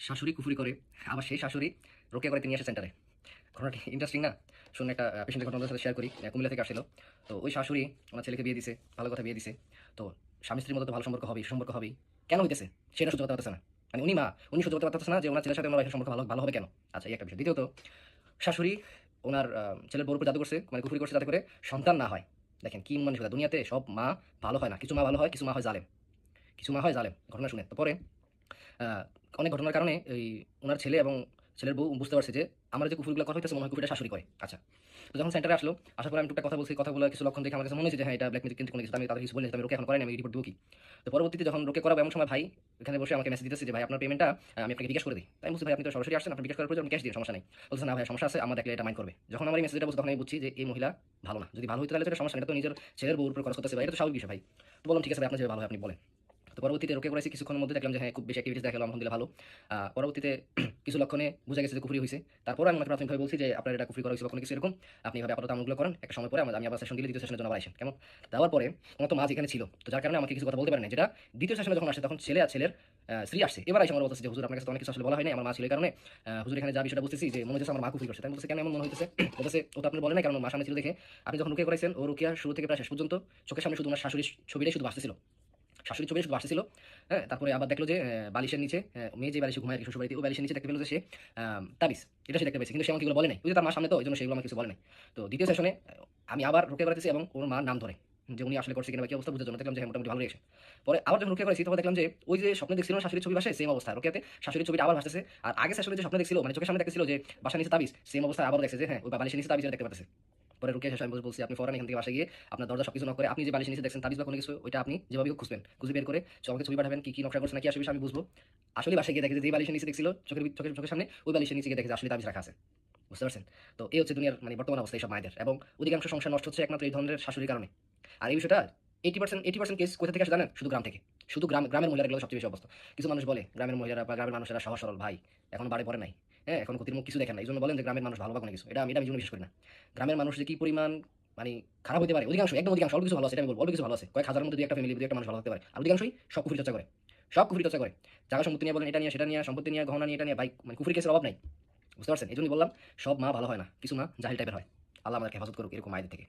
শাশুড়ি কুফরি করে, আবার সেই শাশুড়ি রোকেয়া করে তিনি আসে সেন্টারে। ঘটনাটি ইন্টারেস্টিং না? শুনুন, একটা পেশেন্টের ঘটনা আপনাদের সাথে শেয়ার করি। কুমিল্লা থেকে আসছিল। তো ওই শাশুড়ি ওনার ছেলেকে বিয়ে দিছে, ভালো কথা বিয়ে দিছে। তো স্বামী স্ত্রীর মধ্যে তো ভালো সম্পর্ক হবেই, সুসম্পর্ক হবেই। কেন হইতেছে? সেটা সহ্য করতে পারতেছে না। মানে উনি সহ্য করতে পারতেছে না যে ওনার ছেলের সাথে ওনার ওয়াইফের সম্পর্ক ভালো ভালো হবে কেন? আচ্ছা, এই একটা বিষয়। দ্বিতীয়ত, শাশুড়ি ওনার ছেলের বউর উপর জাদু করছে, মানে কুফরি করছে যাতে করে সন্তান না হয়। দেখেন কি মানসিকতা! দুনিয়াতে সব মা ভালো হয় না। কিছু মা ভালো হয়, কিছু মা হয় জালেম। কিছু মা হয় জালেম। ঘটনা শুনেন। তো পরে আ অনেক ঘটনার কারণে উনার ছেলে এবং ছেলের বউ বুঝতে পারছে যে আমার যে কুফুরিগুলো করা হইতেছে মনে হয় কুফরিটা শাশুড়ি করে। আচ্ছা। তো যখন সেন্টারে আসলো, আসার পরে আমি টুকটাক কথা বলছি। কথাগুলো কিছু লক্ষণ দেখে আমার কাছে মনে হয়েছে যে হ্যাঁ, এটা ব্ল্যাক ম্যাজিক কিন্তু কোনো কিছু। তো আমি তাদের কিছু বলিনি। আমি রোকেয়া এখন করাইনি, আমি রিপোর্ট দিব কি? তো পরবর্তীতে যখন রোকেয়া করাবো এমন সময় ভাই এখানে বসে আমাকে মেসেজ দিতেছে যে, "ভাই আপনার পেমেন্টটা আমি আপনাকে বিকাশ করে দেই।" তাই আমি বলছি, "ভাই আপনি তো সরাসরি আসছেন, আপনার বিকাশ করার প্রয়োজন, ক্যাশ দিন, সমস্যা নেই।" বলতেছে, "না ভাই সমস্যা আছে, আমার দেখলে এটা মাইন্ড করবে।" যখন আমার এই মেসেজটা বলছে তখন আমি বুঝছি যে এই মহিলা ভালো না। যদি ভালো হইতো তাহলে তো এটা সমস্যা নেই। এটা তো নিজের ছেলের বউর উপর খরচ করতেছে ভাই, এটা তো স্বাভাবিক বিষয় ভাই। তো বললাম, "ঠিক আছে ভাই, আপনার যেভাবে ভালো হয় আপনি বলেন।" তো পরবর্তীতে রোকেয়া করাইছি, কিছুক্ষণের মধ্যে দেখলাম যে হ্যাঁ, খুব বেশি অ্যাক্টিভিটিস দেখালো, আলহামদুলিল্লাহ ভালো। পরবর্তীতে কিছু লক্ষণে বুঝা গেছে যে কুফরি হইছে। তারপরেও আমি ওনাকে প্রাথমিকভাবে বলছি যে, "আপনার এটা কুফরি করা হইছে বা কোনো কিছু এরকম। আপনি এভাবে আপাতত আমলগুলো করেন। একটা সময় পরে আমি আবার সেশন দিলে ২য় সেশনের জন্য আবার আইসেন।" কেমন? দেওয়ার পরে ওনার তো মা যেখানে ছিল। তো যার কারণে আমাকে কিছু কথা বলতে পারে নাই। যেটা ২য় সেশনে যখন আসে তখন ছেলে আর ছেলের স্ত্রী আসছে। এবার আইসা আমার বলতেছে যে, "হুজুর আপনার কাছে তো অনেক কিছু আসলে বলা হয় নাই। আমার মা ছিল এই কারণে হুজুর এখানে যা বিষয়টা বুঝতেছি যে মনে হচ্ছে আমার মা কুফরি করছে।" তাই আমি বলতেছি, "কেন এমন মনে হইতেছে?" বলতেছে, "ও তো আপনার বলে নাই কারণ ওর মা সামনে ছিল দেখে। আপনি যখন রুকিয়া করাইছেন ও রুকিয়া শুরু থেকে প্রায় শেষ পর্যন্ত চোখের সামনে শুধু উনার শাশুড়ির ছবিটাই শুধু ভাসতেছিল। শাশুড়ির ছবি শুধু ভাসতেছিল। হ্যাঁ? তারপরে আবার দেখলো যে বালিশের নিচে মেয়ে যে বালিশে ঘুমায় আরকি শ্বশুরবাড়িতে, ওই বালিশের নিচে দেখতে পেল যে সে তাবিজ। এটা সে দেখতে পেয়েছে। কিন্তু সে আমাকে এগুলো বলে নাই। ওই যে তার মার সামনে তো এজন্য সেগুলো আমাকে কিছু বলে নাই। তো ২য় সেশনে আমি আবার রুকিয়া করাইতেছি এবং ওর মার নাম ধরে। যে উনি আসলে করছে কিনা বা কি অবস্থা বুঝার জন্য দেখলাম যে হ্যাঁ, মোটামুটি ভালো রিঅ্যাকশন। পরে আবার যখন রুকিয়া করেছি তখন দেখলাম যে ওই যে স্বপ্নে দেখছিল না শাশুড়ির ছবি ভাসে সেম অবস্থা। রুকিয়াতে শাশুড়ির ছবিটা আবার ভাসতেছে। আর আগে সেশনে যে স্বপ্ন দেখছিল মানে চোখের সামনে দেখতেছিল যে বাসার নিচে তাবিজ, সেম অবস্থায় আবারও দেখছে যে হ্যাঁ, ওই বালিশের নিচে তাবিজ দেখতে পারতেছে। পরে রুকিয়া শেষে আমি বলছি, "আপনি ফৌরান এখান থেকে বাসায় গিয়ে আপনার দরজা সবকিছু নক করে আপনি যে বালিশের নিচে দেখছেন তাবিজ বা কোনো কিছু ওইটা আপনি যেভাবে হোক খুঁজবেন। খুঁজে বের করে আমাকে ছবি পাঠাবেন, কি নকশা করছে না কি আসলে বিষয় আমি বুঝবো।" আসলে বাসায় গিয়ে দেখে যে যেই বালিশের নিচে দেখছিল চোখের সামনে ওই বালিশের নিচে গিয়ে দেখে যে আসলে তাবিজ রাখা আছে। বুঝতে পারছেন? তো এই হচ্ছে দুনিয়ার মানে বর্তমান অবস্থা এইসব মায়েদের এবং অধিকাংশ সংসার নষ্ট হচ্ছে একমাত্র এই ধরনের শাশুড়ির কারণে। আর এই বিষয়টা 80% কেস কোথা থেকে আসে জানেন? শুধু গ্রাম থেকে। শুধু গ্রামের মহিলারা এগুলো সবচেয়ে বেশি অভ্যস্ত। কিছু মানুষ বলে গ্রামের মহিলারা বা গ্রামের মানুষেরা সহজ সরল ভাই। এখনো বাড়ে পড়ে নাই। হ্যাঁ? এখনো ক্ষতির মুখ কিছু দেখেন না। এইজন্য বলেন যে গ্রামের মানুষ ভালো বা কোনো কিছু। এটা আমি জীবনে বিশ্বাস করি না। গ্রামের মানুষ যে কি পরিমাণ মানে খারাপ হইতে পারে অধিকাংশ, একদম অধিকাংশ, অল্প কিছু ভালো আছে এটা আমি বলব। অল্প কিছু ভালো আছে। কয়েক হাজারের মধ্যে ২-১ টা ফ্যামিলি ২-১ টা মানুষ ভালো থাকতে পারে। আর অধিকাংশই সব কুফরি চর্চা করে। সব কুফরি চর্চা করে। জায়গা সম্পত্তি নিয়ে বলেন, এটা নিয়ে, সেটা নিয়ে, সম্পত্তি নিয়ে, গহনা নিয়ে, এটা নিয়ে ভাই মানে কুফরি কেসের অভাব নাই। বুঝতে পারছেন? এজন্যই বললাম সব মা ভালো হয় না। কিছু মা জাহিল টাইপের হয়। আল্লাহ আমাদেরকে হেফাজত করুক এরকম মায়েদের থেকে।